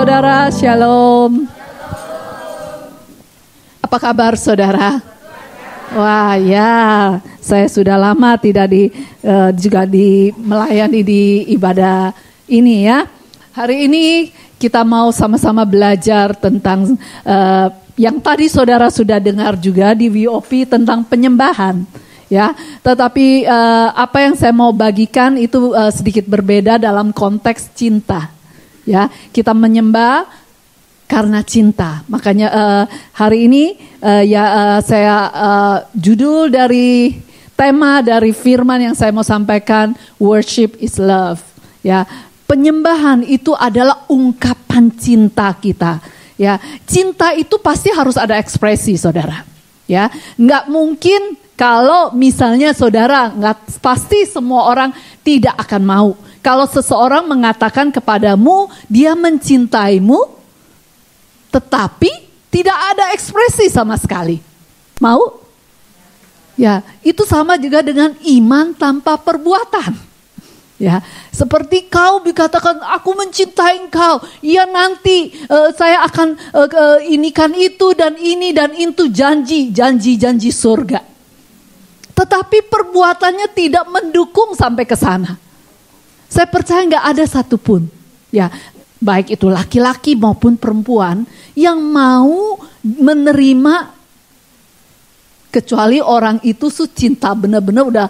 saudara, shalom. Apa kabar saudara? Wah ya, saya sudah lama tidak juga melayani di ibadah ini ya. Hari ini kita mau sama-sama belajar tentang yang tadi saudara sudah dengar juga di VOP tentang penyembahan. Ya, tetapi apa yang saya mau bagikan itu sedikit berbeda dalam konteks cinta. Ya, kita menyembah karena cinta. Makanya hari ini saya judul dari tema dari firman yang saya mau sampaikan, worship is love. Ya, penyembahan itu adalah ungkapan cinta kita. Ya, cinta itu pasti harus ada ekspresi, saudara. Ya, nggak mungkin kalau misalnya saudara, nggak pasti semua orang tidak akan mau. Kalau seseorang mengatakan kepadamu, dia mencintaimu, tetapi tidak ada ekspresi sama sekali. Mau? Ya, itu sama juga dengan iman tanpa perbuatan. Ya, seperti kau dikatakan, aku mencintai engkau. Ya nanti saya akan inikan itu dan ini dan itu janji surga. Tetapi perbuatannya tidak mendukung sampai ke sana. Saya percaya nggak ada satupun, ya, baik itu laki-laki maupun perempuan yang mau menerima, kecuali orang itu cinta benar-benar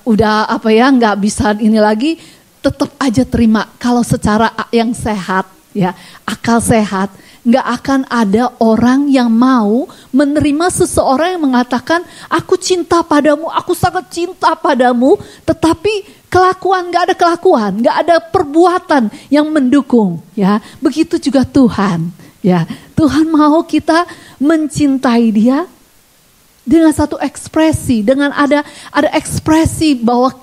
udah apa ya, nggak bisa ini lagi, tetap aja terima. Kalau secara yang sehat, ya, akal sehat, nggak akan ada orang yang mau menerima seseorang yang mengatakan aku cinta padamu, aku sangat cinta padamu, tetapi kelakuan, nggak ada kelakuan, nggak ada perbuatan yang mendukung. Ya, begitu juga Tuhan. Ya, Tuhan mau kita mencintai Dia dengan satu ekspresi, dengan ada ekspresi bahwa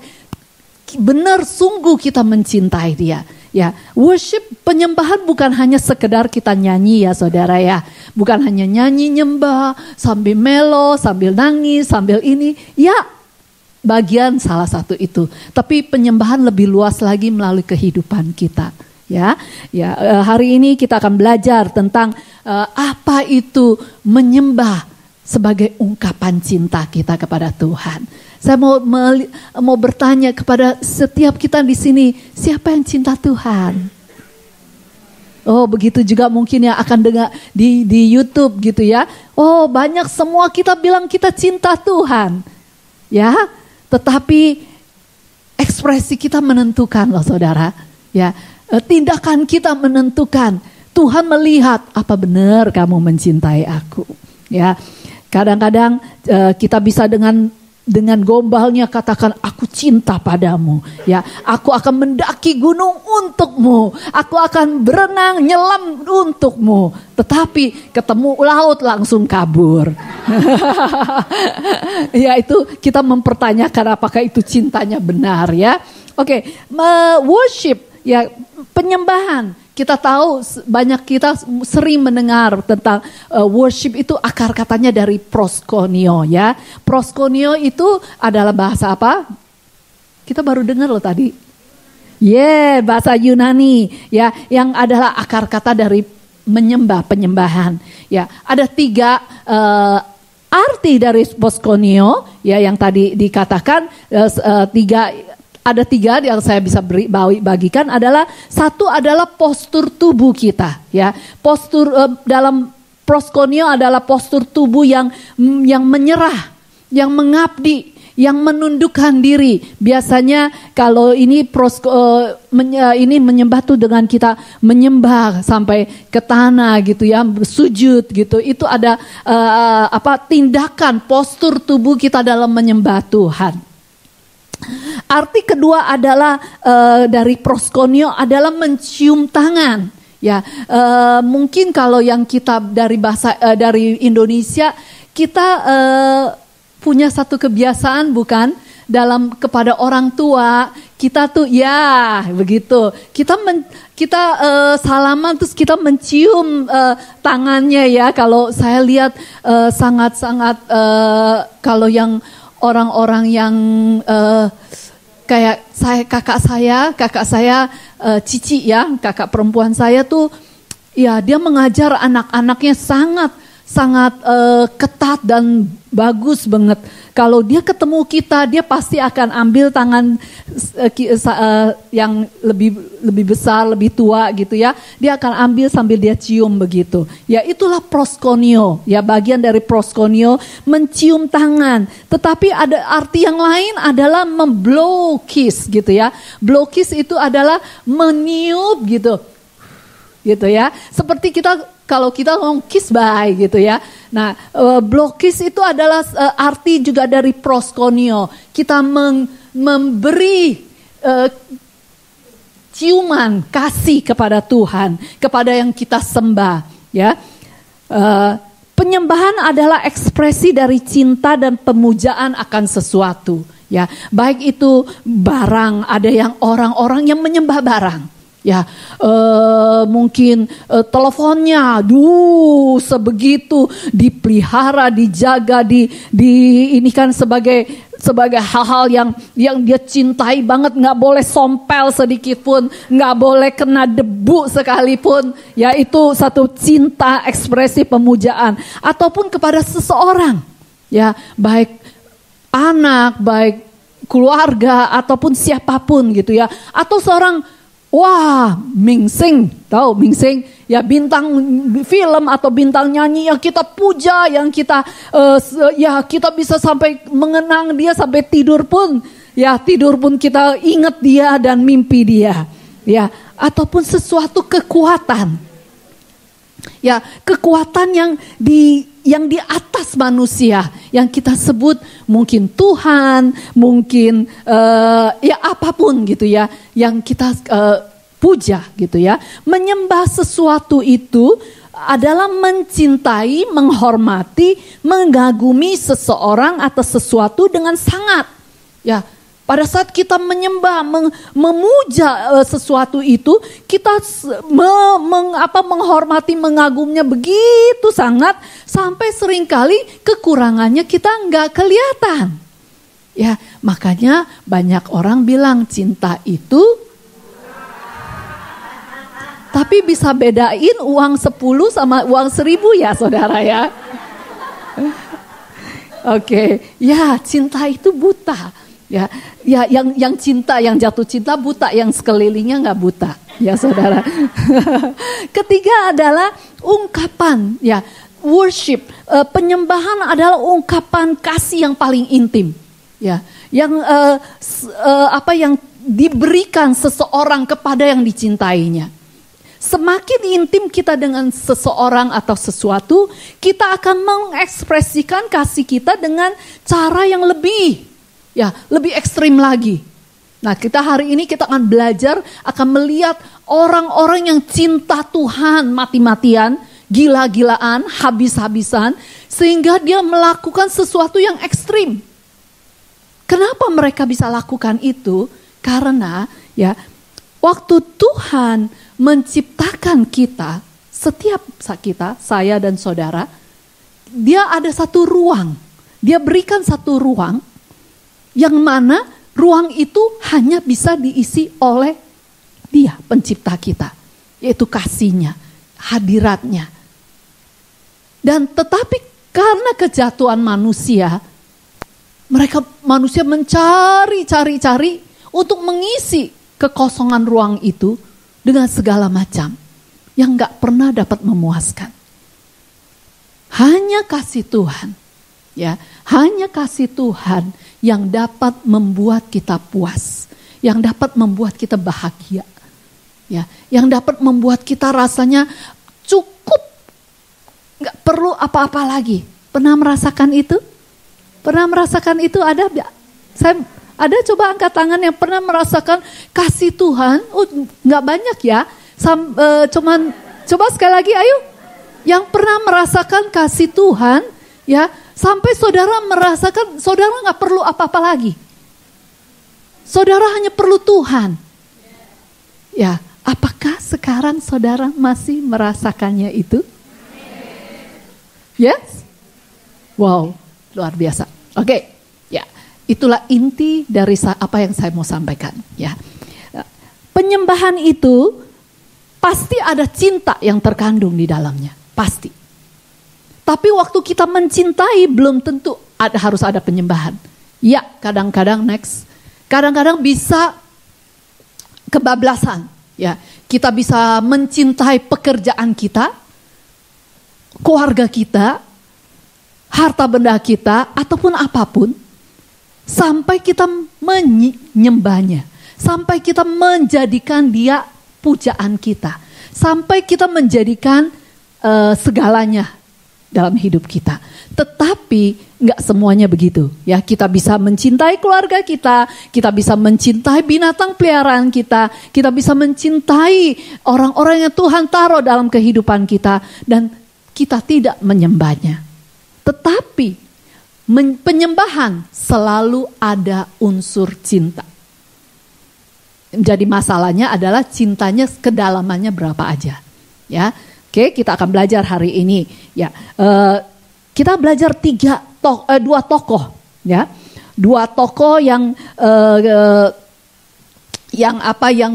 benar sungguh kita mencintai Dia. Ya, worship, penyembahan bukan hanya sekedar kita nyanyi ya saudara ya. Bukan hanya nyanyi nyembah sambil melo, sambil nangis, sambil ini. Ya, bagian salah satu itu. Tapi penyembahan lebih luas lagi melalui kehidupan kita. Ya, hari ini kita akan belajar tentang apa itu menyembah sebagai ungkapan cinta kita kepada Tuhan. Saya mau bertanya kepada setiap kita di sini, siapa yang cinta Tuhan? Oh, begitu juga mungkin yang akan dengar di YouTube gitu ya. Oh, banyak semua kita bilang kita cinta Tuhan. Ya, tetapi ekspresi kita menentukan loh saudara. Ya, tindakan kita menentukan. Tuhan melihat apa benar kamu mencintai aku. Ya, kadang-kadang kita bisa dengan gombalnya katakan aku cinta padamu, ya, aku akan mendaki gunung untukmu, aku akan berenang nyelam untukmu, tetapi ketemu laut langsung kabur. Ya, itu kita mempertanyakan apakah itu cintanya benar ya. Oke, worship ya, penyembahan. Kita tahu banyak kita sering mendengar tentang worship itu akar katanya dari proskuneo ya. Proskuneo itu adalah bahasa apa? Kita baru dengar loh tadi. Bahasa Yunani ya, yang adalah akar kata dari menyembah, penyembahan. Ya, ada 3 arti dari proskuneo ya yang tadi dikatakan, ada 3 yang saya bisa bagikan adalah, satu adalah postur tubuh kita ya. Postur dalam proskuneo adalah postur tubuh yang menyerah, yang mengabdi, yang menundukkan diri. Biasanya kalau ini ini menyembah tuh dengan kita menyembah sampai ke tanah gitu ya, sujud gitu. Itu ada tindakan postur tubuh kita dalam menyembah Tuhan. Arti kedua adalah dari proskuneo adalah mencium tangan. Ya, mungkin kalau yang kita dari bahasa dari Indonesia, kita punya satu kebiasaan bukan, dalam kepada orang tua kita tuh ya begitu. Kita salaman terus kita mencium tangannya ya. Kalau saya lihat sangat-sangat kalau yang orang-orang yang kayak kakak saya Cici ya, kakak perempuan saya tuh, ya dia mengajar anak-anaknya sangat ketat dan bagus banget. Kalau dia ketemu kita, dia pasti akan ambil tangan yang lebih besar, lebih tua gitu ya. Dia akan ambil sambil dia cium begitu. Ya itulah proskuneo, ya bagian dari proskuneo, mencium tangan. Tetapi ada arti yang lain adalah memblow kiss gitu ya. Blow kiss itu adalah meniup gitu ya. Seperti kalau kita ngomong kiss bye gitu ya. Nah, blow kiss itu adalah arti juga dari proskuneo. Kita memberi ciuman kasih kepada Tuhan, kepada yang kita sembah ya. Penyembahan adalah ekspresi dari cinta dan pemujaan akan sesuatu ya. Baik itu barang, ada yang orang-orang yang menyembah barang. Ya, mungkin teleponnya, sebegitu dipelihara, dijaga, ini kan sebagai hal-hal yang dia cintai banget, nggak boleh sompel sedikit pun, nggak boleh kena debu sekalipun. Ya, itu satu cinta, ekspresi pemujaan, ataupun kepada seseorang, ya baik anak, baik keluarga ataupun siapapun gitu ya, atau seorang. Wah, Ming Sing, tahu Ming Sing? Ya bintang film atau bintang nyanyi yang kita puja, yang kita kita bisa sampai mengenang dia sampai tidur pun kita ingat dia dan mimpi dia, ya ataupun sesuatu kekuatan, ya kekuatan yang di atas manusia, yang kita sebut mungkin Tuhan, mungkin ya apapun gitu ya, yang kita puja gitu ya. Menyembah sesuatu itu adalah mencintai, menghormati, mengagumi seseorang atau sesuatu dengan sangat. Ya, pada saat kita menyembah, memuja sesuatu itu, kita menghormati, mengagumnya begitu sangat, sampai seringkali kekurangannya kita nggak kelihatan. Ya, makanya banyak orang bilang cinta itu, tapi bisa bedain uang 10 sama uang 1000 ya saudara ya. Oke, ya cinta itu buta. Ya, yang cinta, yang jatuh cinta buta, yang sekelilingnya nggak buta, ya saudara. Ketiga adalah ungkapan, ya worship, penyembahan adalah ungkapan kasih yang paling intim, ya, yang yang diberikan seseorang kepada yang dicintainya. Semakin intim kita dengan seseorang atau sesuatu, kita akan mengekspresikan kasih kita dengan cara yang lebih ekstrim lagi. Nah, kita hari ini kita akan belajar, akan melihat orang-orang yang cinta Tuhan mati-matian, gila-gilaan, habis-habisan, sehingga dia melakukan sesuatu yang ekstrim. Kenapa mereka bisa lakukan itu? Karena ya, waktu Tuhan menciptakan kita, setiap kita, saya dan saudara, dia ada satu ruang. Dia berikan satu ruang, yang mana ruang itu hanya bisa diisi oleh Dia, pencipta kita, yaitu kasihnya, hadiratnya. Dan tetapi karena kejatuhan manusia mencari untuk mengisi kekosongan ruang itu dengan segala macam yang gak pernah dapat memuaskan. Hanya kasih Tuhan, ya, hanya kasih Tuhan yang dapat membuat kita puas, yang dapat membuat kita bahagia, ya, yang dapat membuat kita rasanya cukup, nggak perlu apa-apa lagi. Pernah merasakan itu? Pernah merasakan itu? Ada? Ada, coba angkat tangan yang pernah merasakan kasih Tuhan. Oh, nggak banyak ya. Coba sekali lagi, ayo. Yang pernah merasakan kasih Tuhan, ya. Sampai saudara merasakan, saudara gak perlu apa-apa lagi. Saudara hanya perlu Tuhan. Ya, apakah sekarang saudara masih merasakannya itu? Yes? Wow, luar biasa. Oke, ya, itulah inti dari apa yang saya mau sampaikan. Ya, Penyembahan itu pasti ada cinta yang terkandung di dalamnya, pasti. Tapi waktu kita mencintai belum tentu harus ada penyembahan. Ya, kadang-kadang kadang-kadang bisa kebablasan. Ya, kita bisa mencintai pekerjaan kita, keluarga kita, harta benda kita, ataupun apapun, sampai kita menyembahnya, sampai kita menjadikan dia pujaan kita, sampai kita menjadikan segalanya dalam hidup kita. Tetapi nggak semuanya begitu, ya. Kita bisa mencintai keluarga kita bisa mencintai binatang peliharaan kita bisa mencintai orang-orang yang Tuhan taruh dalam kehidupan kita, dan kita tidak menyembahnya. Tetapi penyembahan selalu ada unsur cinta. Jadi masalahnya adalah cintanya kedalamannya berapa aja, ya. Oke, kita akan belajar hari ini, ya. Kita belajar dua tokoh, ya, dua tokoh yang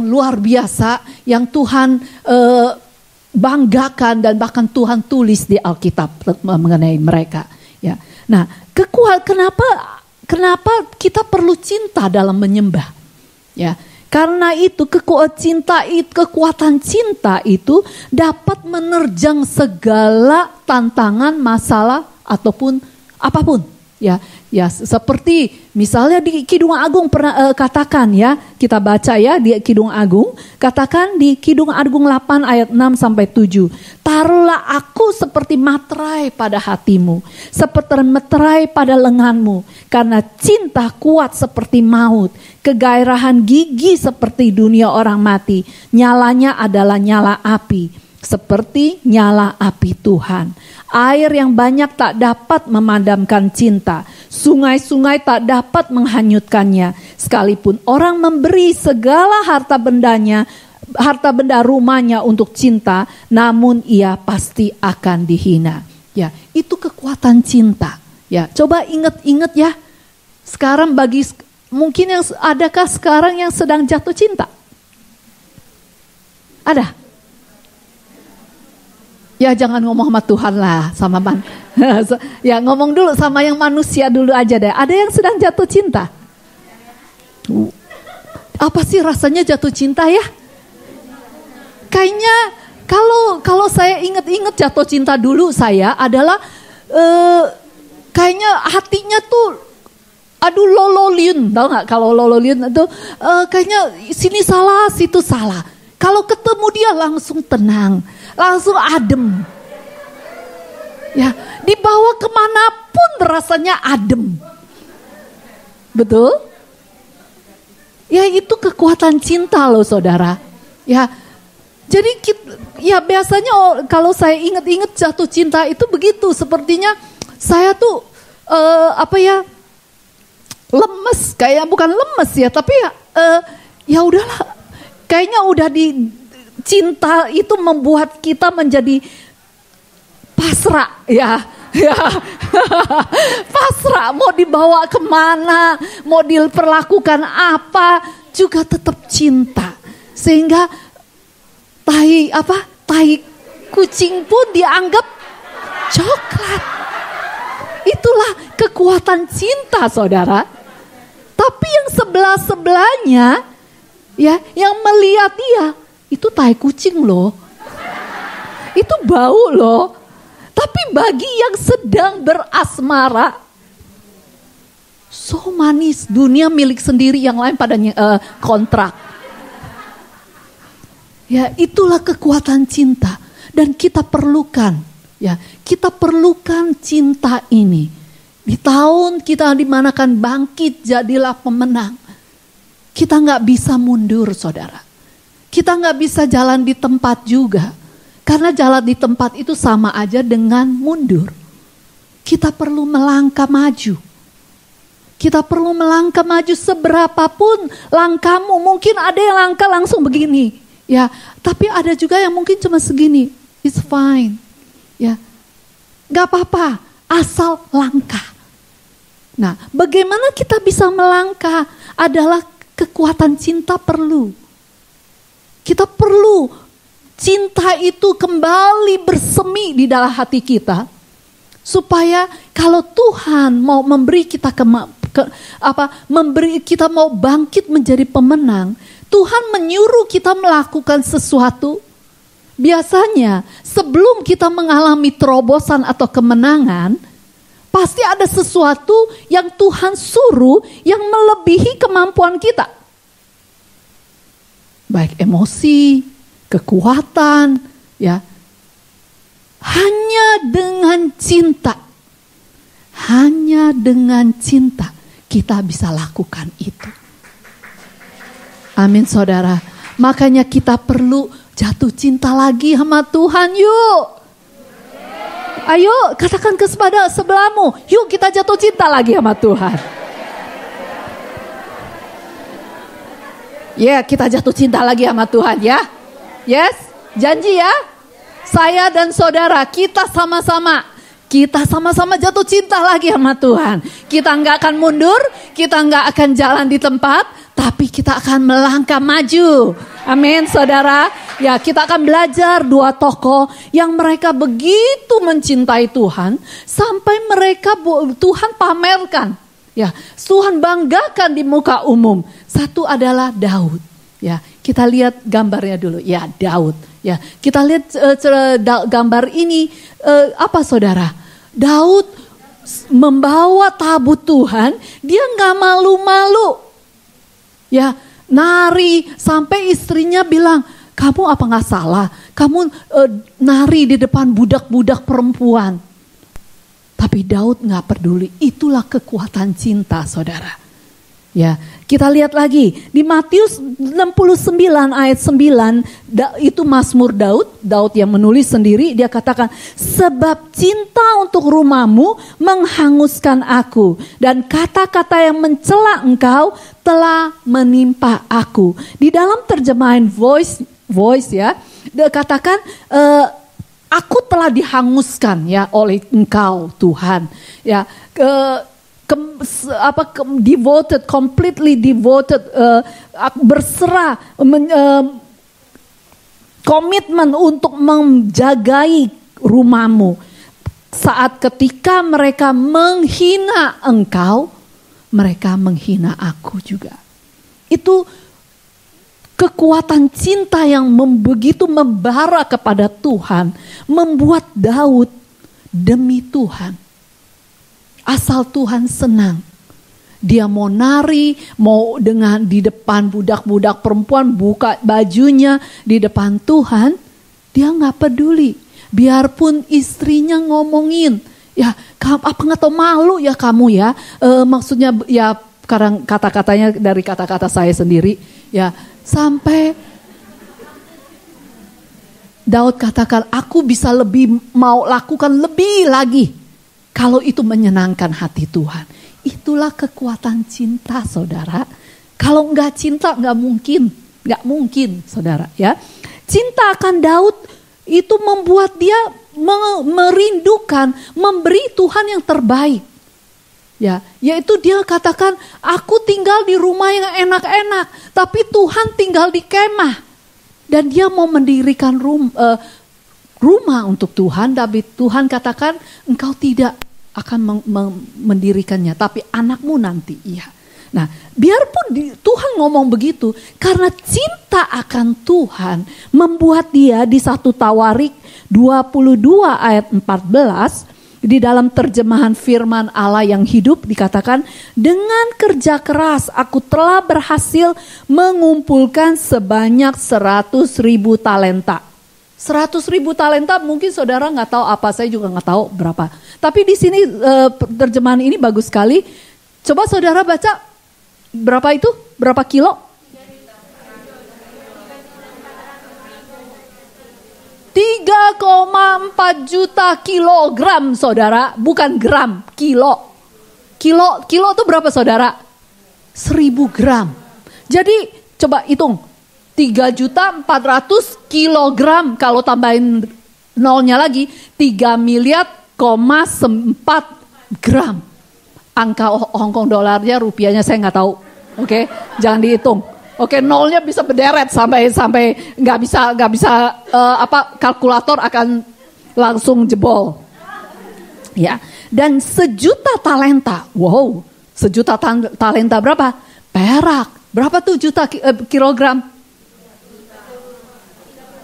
luar biasa, yang Tuhan banggakan dan bahkan Tuhan tulis di Alkitab mengenai mereka, ya. Nah, kenapa kita perlu cinta dalam menyembah, ya? Karena itu kekuatan cinta itu dapat menerjang segala tantangan, masalah ataupun apapun, ya. Ya, seperti misalnya di Kidung Agung pernah katakan, ya, kita baca, ya, di Kidung Agung, katakan di Kidung Agung 8 ayat 6 sampai 7. Taruhlah aku seperti materai pada hatimu, seperti materai pada lenganmu, karena cinta kuat seperti maut, kegairahan gigi seperti dunia orang mati, nyalanya adalah nyala api, seperti nyala api Tuhan. Air yang banyak tak dapat memadamkan cinta, sungai-sungai tak dapat menghanyutkannya. Sekalipun orang memberi segala harta benda rumahnya untuk cinta, namun ia pasti akan dihina. Ya, itu kekuatan cinta. Ya, coba ingat-ingat, ya. Sekarang mungkin adakah sekarang yang sedang jatuh cinta? Ada? Ya, jangan ngomong sama Tuhan lah, ya, ngomong dulu sama yang manusia dulu aja deh. Ada yang sedang jatuh cinta? Apa sih rasanya jatuh cinta, ya? Kayaknya kalau saya ingat-ingat jatuh cinta dulu saya adalah kayaknya hatinya tuh aduh lololiun, tahu nggak? Kalau lololiun itu kayaknya sini salah, situ salah. Kalau ketemu dia langsung tenang, langsung adem. Ya, dibawa kemanapun rasanya adem. Betul? Ya, itu kekuatan cinta loh, saudara. Ya, jadi ya biasanya kalau saya ingat-ingat jatuh cinta itu begitu. Sepertinya saya tuh lemes, kayak bukan lemes ya, tapi ya udahlah. Kayaknya udah cinta itu membuat kita menjadi pasrah, ya. Pasrah, mau dibawa kemana, mau diperlakukan apa, juga tetap cinta. Sehingga tai kucing pun dianggap coklat. Itulah kekuatan cinta, saudara. Tapi yang sebelah-sebelahnya, ya, yang melihat dia, itu tai kucing loh. Itu bau loh. Tapi bagi yang sedang berasmara, so manis, dunia milik sendiri, yang lain pada kontrak. Ya, itulah kekuatan cinta. Dan kita perlukan, ya, kita perlukan cinta ini. Di tahun kita dimanakan bangkit, jadilah pemenang. Kita gak bisa mundur, saudara. Kita gak bisa jalan di tempat juga. Karena jalan di tempat itu sama aja dengan mundur. Kita perlu melangkah maju. Kita perlu melangkah maju seberapapun langkahmu. Mungkin ada yang langkah langsung begini, ya. Tapi ada juga yang mungkin cuma segini. It's fine, ya. Gak apa-apa, asal langkah. Nah, bagaimana kita bisa melangkah adalah kekuatan cinta perlu. Kita perlu cinta itu kembali bersemi di dalam hati kita. Supaya kalau Tuhan mau memberi kita kita mau bangkit menjadi pemenang, Tuhan menyuruh kita melakukan sesuatu. Biasanya sebelum kita mengalami terobosan atau kemenangan, pasti ada sesuatu yang Tuhan suruh yang melebihi kemampuan kita. Baik emosi, kekuatan, ya. Hanya dengan cinta kita bisa lakukan itu. Amin saudara. Makanya kita perlu jatuh cinta lagi sama Tuhan, yuk. Ayo katakan kepada sebelahmu, yuk kita jatuh cinta lagi sama Tuhan. Ya, kita jatuh cinta lagi sama Tuhan ya. Yes, janji ya. Saya dan saudara, kita sama-sama jatuh cinta lagi sama Tuhan. Kita nggak akan mundur, kita nggak akan jalan di tempat, tapi kita akan melangkah maju. Amin, saudara. Ya, kita akan belajar dua tokoh yang mereka begitu mencintai Tuhan sampai mereka Tuhan pamerkan. Ya, Tuhan banggakan di muka umum. Satu adalah Daud. Ya, kita lihat gambarnya dulu. Ya, Daud. Ya, kita lihat gambar ini apa saudara? Daud membawa tabut Tuhan, dia nggak malu-malu. Ya, nari sampai istrinya bilang, kamu apa nggak salah? Kamu nari di depan budak-budak perempuan. Tapi Daud nggak peduli. Itulah kekuatan cinta, saudara. Ya, kita lihat lagi di Matius 69 ayat 9, itu Mazmur Daud yang menulis sendiri. Dia katakan, sebab cinta untuk rumahmu menghanguskan aku, dan kata-kata yang mencela engkau telah menimpa aku. Di dalam terjemahan voice ya, dia katakan aku telah dihanguskan ya oleh engkau Tuhan. Ya, completely devoted, berserah, komitmen untuk menjagai rumahmu. Saat ketika mereka menghina engkau, mereka menghina aku juga. Itu kekuatan cinta yang begitu membara kepada Tuhan, membuat Daud demi Tuhan. Asal Tuhan senang, dia mau nari, mau di depan budak-budak perempuan, buka bajunya di depan Tuhan, dia nggak peduli. Biarpun istrinya ngomongin, ya apa nggak tahu malu ya kamu ya, maksudnya ya sekarang kata-katanya dari kata-kata saya sendiri, ya sampai Daud katakan, aku bisa mau lakukan lebih lagi. Kalau itu menyenangkan hati Tuhan. Itulah kekuatan cinta, saudara. Kalau enggak cinta enggak mungkin, saudara. Ya, cinta akan Daud itu membuat dia merindukan, memberi Tuhan yang terbaik. Ya, yaitu dia katakan, aku tinggal di rumah yang enak-enak, tapi Tuhan tinggal di kemah. Dan dia mau mendirikan rumah untuk Tuhan, tapi Tuhan katakan engkau tidak akan mendirikannya, tapi anakmu nanti iya. Nah, biarpun Tuhan ngomong begitu, karena cinta akan Tuhan membuat dia di 1 Tawarik 22 ayat 14 di dalam terjemahan firman Allah yang hidup dikatakan, dengan kerja keras aku telah berhasil mengumpulkan sebanyak 100.000 talenta. 100.000 talenta mungkin saudara nggak tahu apa, saya juga nggak tahu berapa. Tapi di sini terjemahan ini bagus sekali. Coba saudara baca berapa itu? Berapa kilo? 3,4 juta kilogram, saudara. Bukan gram, kilo. Kilo itu berapa, saudara? 1.000 gram. Jadi coba hitung. 3.400.000 kilogram, kalau tambahin nolnya lagi 3,4 gram. Angka Hongkong dolarnya, rupiahnya saya nggak tahu. Oke, jangan dihitung. Oke, nolnya bisa berderet sampai nggak bisa kalkulator akan langsung jebol. Ya, dan 1.000.000 talenta. Wow, 1.000.000 talenta berapa? Perak. Berapa tuh juta kilogram?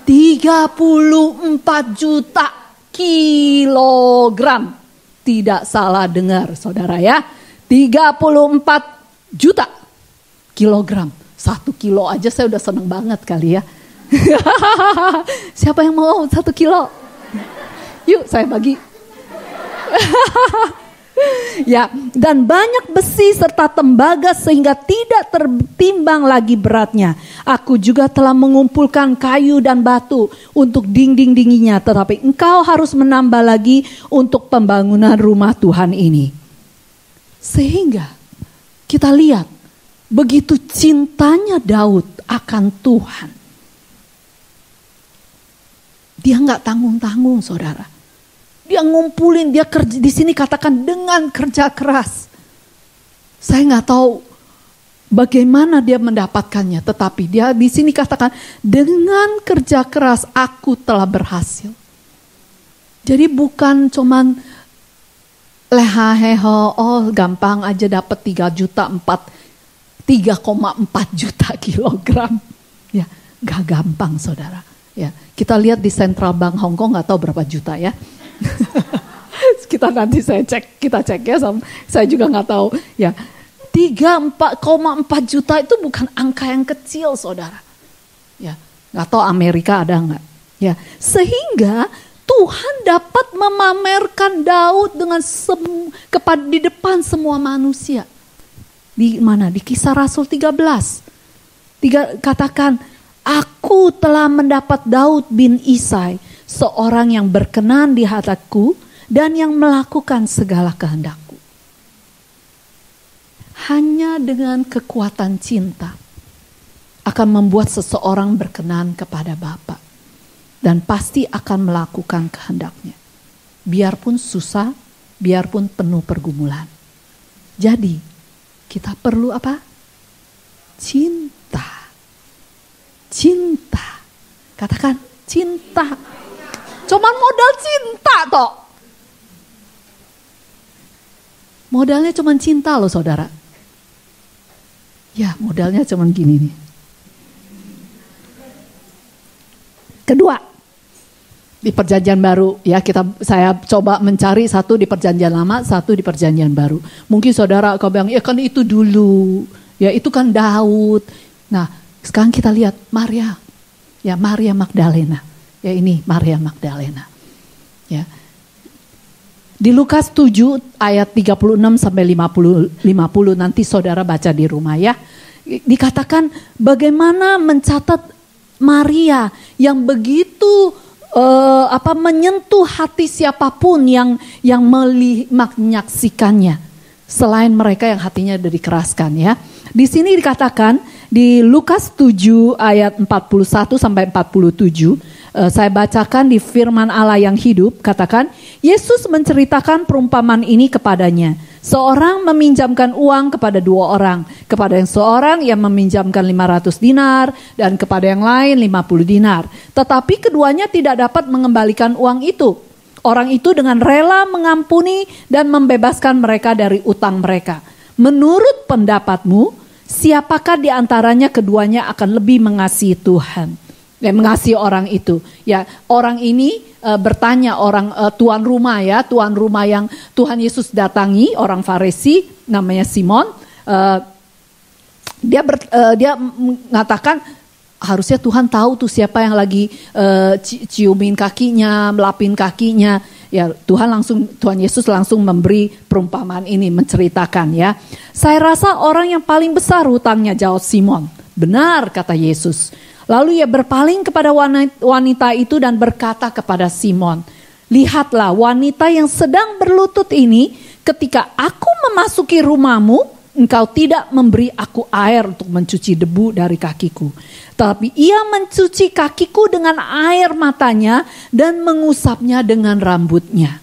34 juta kilogram. Tidak salah dengar, saudara ya. 34 juta kilogram. 1 kilo aja saya udah seneng banget kali ya. Siapa yang mau 1 kilo? Yuk saya bagi. Ya, dan banyak besi serta tembaga sehingga tidak tertimbang lagi beratnya. Aku juga telah mengumpulkan kayu dan batu untuk dinding-dindingnya, tetapi engkau harus menambah lagi untuk pembangunan rumah Tuhan ini. Sehingga kita lihat begitu cintanya Daud akan Tuhan. Dia nggak tanggung-tanggung, saudara. Dia ngumpulin, dia kerja di sini katakan dengan kerja keras. Saya nggak tahu bagaimana dia mendapatkannya, tetapi dia di sini katakan dengan kerja keras aku telah berhasil. Jadi bukan cuman leha-heho, oh gampang aja dapat 3,4 juta kilogram. Ya, nggak gampang, saudara. Ya, kita lihat di Central Bank Hong Kong nggak tahu berapa juta ya. Kita nanti kita cek ya, saya juga nggak tahu ya. 4,4 juta itu bukan angka yang kecil, saudara. Ya, nggak tahu Amerika ada nggak? Ya, sehingga Tuhan dapat memamerkan Daud dengan di depan semua manusia. Di mana? Di Kisah Rasul 13. Katakan, aku telah mendapat Daud bin Isai, seorang yang berkenan di hatiku dan yang melakukan segala kehendakku. Hanya dengan kekuatan cinta akan membuat seseorang berkenan kepada Bapa dan pasti akan melakukan kehendaknya. Biarpun susah, biarpun penuh pergumulan. Jadi, kita perlu apa? Cinta. Cinta. Katakan cinta. Cuman modal cinta toh. Modalnya cuman cinta loh, saudara. Ya, modalnya cuman gini nih. Kedua, di perjanjian baru ya, saya coba mencari satu di perjanjian lama, satu di perjanjian baru. Mungkin saudara kau bilang, ya kan itu dulu, ya itu kan Daud. Nah, sekarang kita lihat Maria, ya Maria Magdalena. Ya ini Maria Magdalena. Ya. Di Lukas 7 ayat 36 sampai 50 nanti saudara baca di rumah ya. Dikatakan bagaimana mencatat Maria yang begitu menyentuh hati siapapun yang menyaksikannya, selain mereka yang hatinya sudah dikeraskan ya. Di sini dikatakan di Lukas 7 ayat 41 sampai 47. Saya bacakan di firman Allah yang hidup, katakan, Yesus menceritakan perumpamaan ini kepadanya. Seorang meminjamkan uang kepada 2 orang. Kepada yang seorang yang meminjamkan 500 dinar dan kepada yang lain 50 dinar. Tetapi keduanya tidak dapat mengembalikan uang itu. Orang itu dengan rela mengampuni dan membebaskan mereka dari utang mereka. Menurut pendapatmu, siapakah di antaranya keduanya akan lebih mengasihi Tuhan? Mengasihi orang itu. Ya, orang ini bertanya tuan rumah yang Tuhan Yesus datangi, orang Farisi namanya Simon. Dia mengatakan harusnya Tuhan tahu tuh siapa yang lagi ciumin kakinya, melapin kakinya. Ya, Tuhan Yesus langsung memberi perumpamaan ini, menceritakan ya. Saya rasa orang yang paling besar hutangnya, jawab Simon. Benar, kata Yesus. Lalu ia berpaling kepada wanita itu dan berkata kepada Simon, lihatlah wanita yang sedang berlutut ini, ketika aku memasuki rumahmu, engkau tidak memberi aku air untuk mencuci debu dari kakiku. Tapi ia mencuci kakiku dengan air matanya dan mengusapnya dengan rambutnya.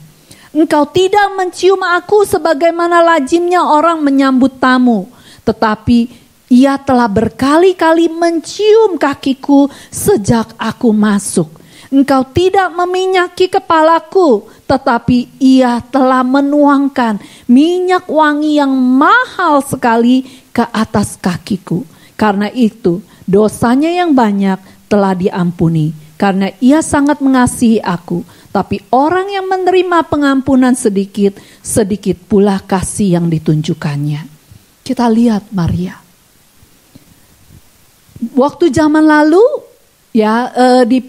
Engkau tidak mencium aku sebagaimana lazimnya orang menyambut tamu, tetapi Ia telah berkali-kali mencium kakiku sejak aku masuk. Engkau tidak meminyaki kepalaku, tetapi ia telah menuangkan minyak wangi yang mahal sekali ke atas kakiku. Karena itu dosanya yang banyak telah diampuni, karena ia sangat mengasihi aku. Tapi orang yang menerima pengampunan sedikit, sedikit pula kasih yang ditunjukkannya. Kita lihat Maria. Waktu zaman lalu, ya di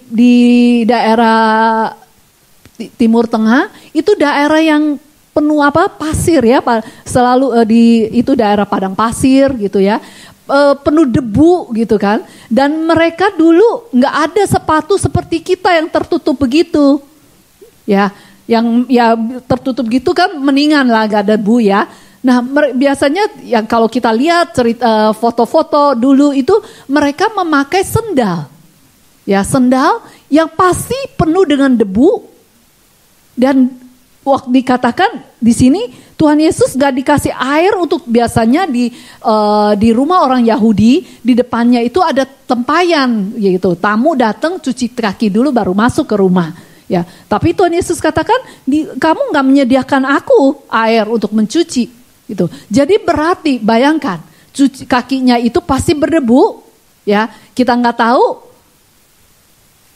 daerah Timur Tengah itu daerah yang penuh pasir ya, selalu itu daerah padang pasir gitu ya, penuh debu gitu kan, dan mereka dulu nggak ada sepatu seperti kita yang tertutup begitu ya, yang ya tertutup gitu kan mendingan lah gak ada debu ya. Nah biasanya yang kalau kita lihat cerita foto-foto dulu itu mereka memakai sendal. Ya, sendal yang pasti penuh dengan debu. Dan waktu dikatakan di sini Tuhan Yesus gak dikasih air untuk, biasanya di rumah orang Yahudi di depannya itu ada tempayan gitu. Tamu datang cuci kaki dulu baru masuk ke rumah. Ya, tapi Tuhan Yesus katakan kamu gak menyediakan aku air untuk mencuci gitu. Jadi berarti bayangkan cuci kakinya itu pasti berdebu. Ya, kita nggak tahu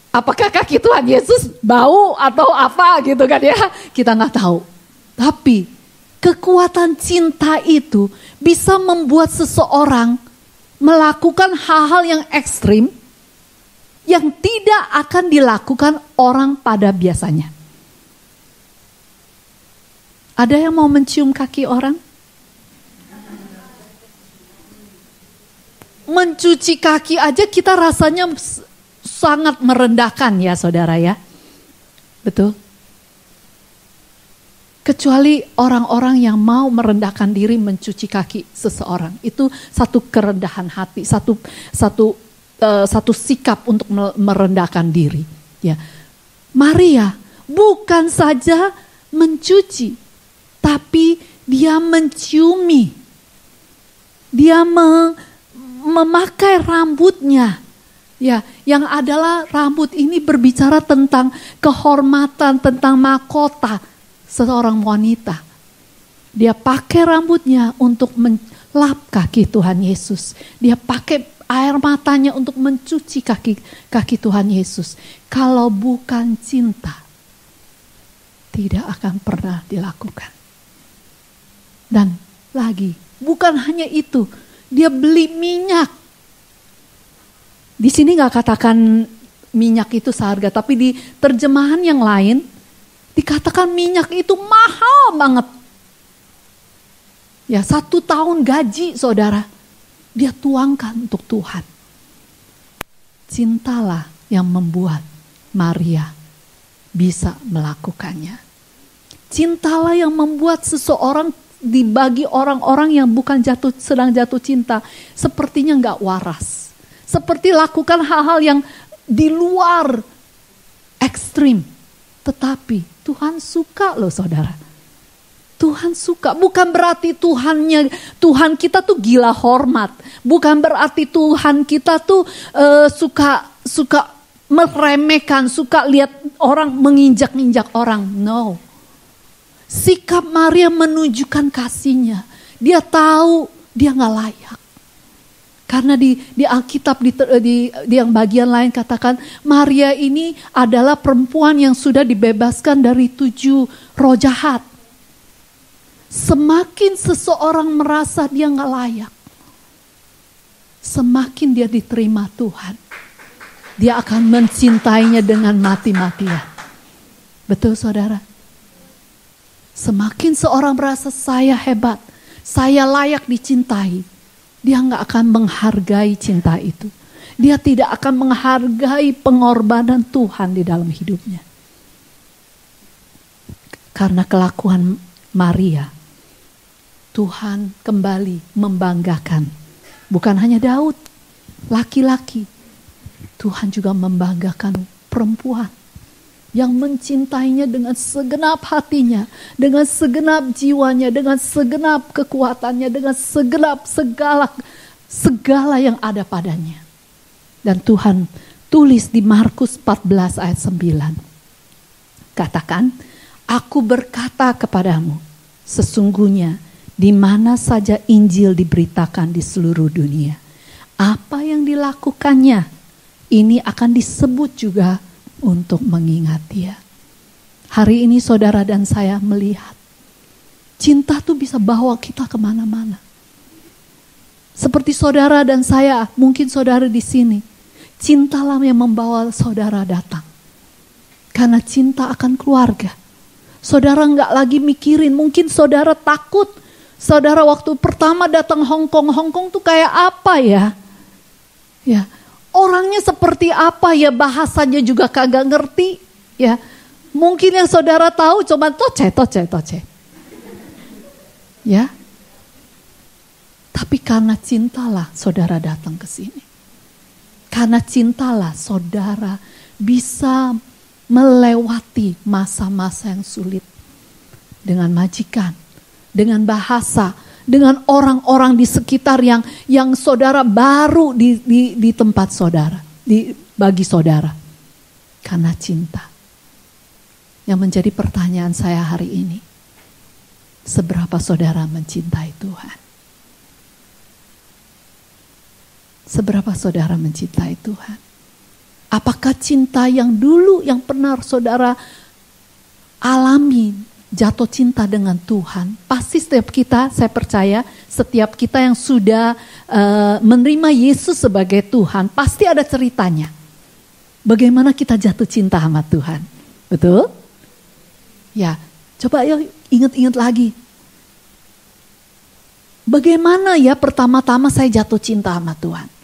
apakah kaki Tuhan Yesus bau atau apa gitu kan ya, kita nggak tahu. Tapi kekuatan cinta itu bisa membuat seseorang melakukan hal-hal yang ekstrim yang tidak akan dilakukan orang pada biasanya. Ada yang mau mencium kaki orang? Mencuci kaki aja kita rasanya sangat merendahkan ya saudara ya. Betul. Kecuali orang-orang yang mau merendahkan diri mencuci kaki seseorang. Itu satu kerendahan hati, satu sikap untuk merendahkan diri. Ya. Maria bukan saja mencuci, tapi dia menciumi. Dia memakai rambutnya. Ya, yang adalah rambut ini berbicara tentang kehormatan, tentang mahkota seorang wanita. Dia pakai rambutnya untuk melap kaki Tuhan Yesus. Dia pakai air matanya untuk mencuci kaki Tuhan Yesus. Kalau bukan cinta, tidak akan pernah dilakukan. Dan lagi, bukan hanya itu, dia beli minyak. Di sini gak katakan minyak itu seharga, tapi di terjemahan yang lain dikatakan minyak itu mahal banget. Ya, 1 tahun gaji saudara, dia tuangkan untuk Tuhan. Cintalah yang membuat Maria bisa melakukannya. Cintalah yang membuat seseorang dibagi orang-orang yang bukan sedang jatuh cinta, sepertinya gak waras. Seperti lakukan hal-hal yang di luar ekstrim. Tetapi Tuhan suka loh saudara. Tuhan suka. Bukan berarti Tuhan kita tuh gila hormat. Bukan berarti Tuhan kita tuh suka meremehkan. Suka lihat orang menginjak-injak orang. No. Sikap Maria menunjukkan kasihnya. Dia tahu dia gak layak. Karena di Alkitab di yang bagian lain katakan Maria ini adalah perempuan yang sudah dibebaskan dari 7 roh jahat. Semakin seseorang merasa dia gak layak, semakin dia diterima Tuhan. Dia akan mencintainya dengan mati-matian. Betul saudara? Semakin seorang merasa saya hebat, saya layak dicintai, dia gak akan menghargai cinta itu. Dia tidak akan menghargai pengorbanan Tuhan di dalam hidupnya. Karena kelakuan Maria, Tuhan kembali membanggakan. Bukan hanya Daud, laki-laki. Tuhan juga membanggakan perempuan yang mencintainya dengan segenap hatinya, dengan segenap jiwanya, dengan segenap kekuatannya, dengan segenap segala segala yang ada padanya. Dan Tuhan tulis di Markus 14 ayat 9. Katakan, aku berkata kepadamu, sesungguhnya di mana saja Injil diberitakan di seluruh dunia, apa yang dilakukannya, ini akan disebut juga untuk mengingat Dia. Hari ini saudara dan saya melihat, cinta tuh bisa bawa kita kemana-mana. Seperti saudara dan saya, mungkin saudara di sini, cintalah yang membawa saudara datang. Karena cinta akan keluarga. Saudara nggak lagi mikirin, mungkin saudara takut. Saudara waktu pertama datang Hong Kong tuh kayak apa ya? Ya, orangnya seperti apa ya, bahasanya juga kagak ngerti. Ya, mungkin yang saudara tahu cuma toce. Ya. Tapi karena cintalah saudara datang ke sini. Karena cintalah saudara bisa melewati masa-masa yang sulit. Dengan majikan, dengan bahasa, dengan orang-orang di sekitar yang saudara baru di tempat saudara, bagi saudara. Karena cinta. Yang menjadi pertanyaan saya hari ini, seberapa saudara mencintai Tuhan? Seberapa saudara mencintai Tuhan? Apakah cinta yang dulu yang pernah saudara alami, jatuh cinta dengan Tuhan? Pasti setiap kita, saya percaya setiap kita yang sudah menerima Yesus sebagai Tuhan, pasti ada ceritanya. Bagaimana kita jatuh cinta sama Tuhan? Betul? Ya, coba yuk ingat-ingat lagi. Bagaimana ya pertama-tama saya jatuh cinta sama Tuhan?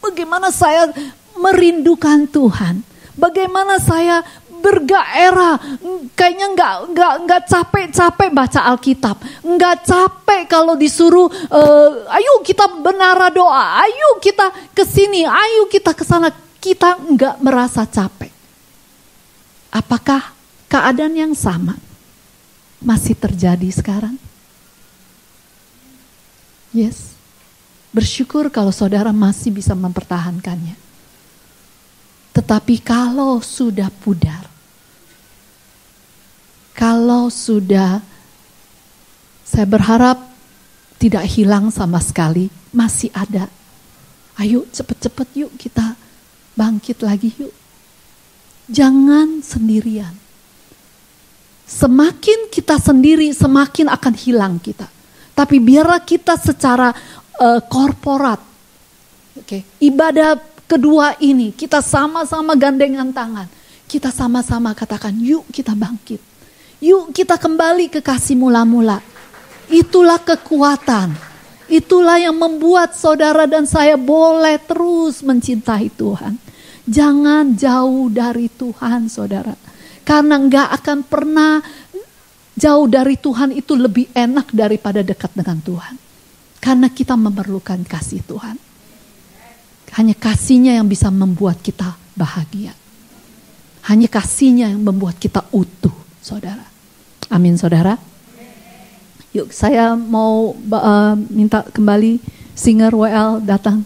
Bagaimana saya merindukan Tuhan? Bagaimana saya bergairah? Kayaknya nggak capek-capek baca Alkitab, nggak capek kalau disuruh, ayo kita menara doa, ayo kita kesini, ayo kita kesana. Kita nggak merasa capek. Apakah keadaan yang sama masih terjadi sekarang? Yes. Bersyukur kalau saudara masih bisa mempertahankannya. Tetapi kalau sudah pudar, kalau sudah, saya berharap tidak hilang sama sekali, masih ada. Ayo cepet-cepet yuk kita bangkit lagi yuk. Jangan sendirian. Semakin kita sendiri, semakin akan hilang kita. Tapi biarlah kita secara korporat, ibadah kedua ini kita sama-sama gandengan tangan, kita sama-sama katakan, yuk kita bangkit, yuk kita kembali ke kasih mula-mula. Itulah kekuatan, itulah yang membuat saudara dan saya boleh terus mencintai Tuhan. Jangan jauh dari Tuhan, saudara, karena nggak akan pernah jauh dari Tuhan itu lebih enak daripada dekat dengan Tuhan. Karena kita memerlukan kasih Tuhan. Hanya kasih-Nya yang bisa membuat kita bahagia. Hanya kasih-Nya yang membuat kita utuh, saudara. Amin, saudara. Yuk, saya mau minta kembali singer WL datang.